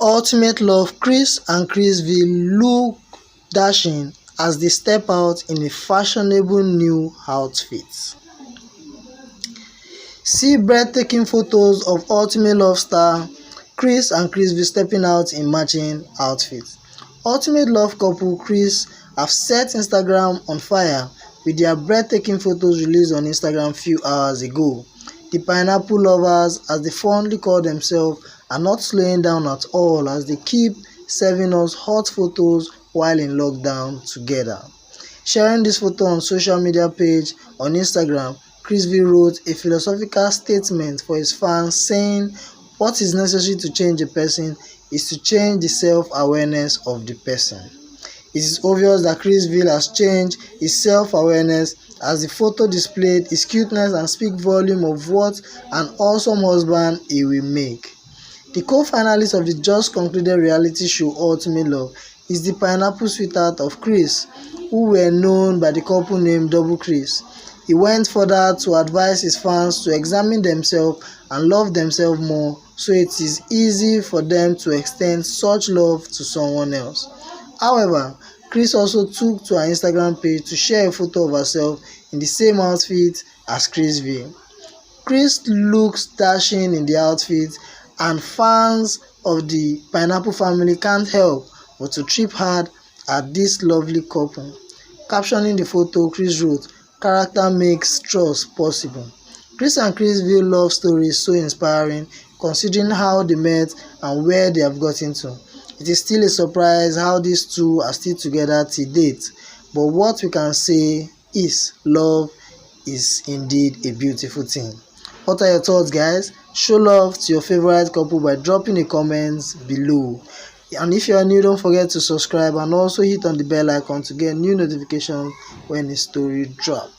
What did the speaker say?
Ultimate Love Chris and Chrisville look dashing as they step out in a fashionable new outfit. See breathtaking photos of Ultimate Love star Chris and Chrisville stepping out in matching outfits. Ultimate Love couple Chris have set Instagram on fire with their breathtaking photos released on Instagram few hours ago. The pineapple lovers, as they fondly call themselves, are not slowing down at all as they keep serving us hot photos while in lockdown together. Sharing this photo on social media page on Instagram, Chrisville wrote a philosophical statement for his fans saying, "What is necessary to change a person is to change the self-awareness of the person." It is obvious that Chrisville has changed his self-awareness as the photo displayed his cuteness and speak volume of what an awesome husband he will make. The co-finalist of the just concluded reality show Ultimate Love is the pineapple sweetheart of Chris, who were known by the couple name Double Chris. He went further to advise his fans to examine themselves and love themselves more so it is easy for them to extend such love to someone else. However, Chris also took to her Instagram page to share a photo of herself in the same outfit as Chrisville. Chris looks dashing in the outfit, and fans of the Pineapple family can't help but to trip hard at this lovely couple. Captioning the photo, Chris wrote, "Character makes trust possible." Chris and Chrisville's love story is so inspiring considering how they met and where they have gotten to. It is still a surprise how these two are still together till date, but what we can say is love is indeed a beautiful thing. What are your thoughts, guys? Show love to your favorite couple by dropping a comment below. And if you are new, don't forget to subscribe and also hit on the bell icon to get new notifications when a story drops.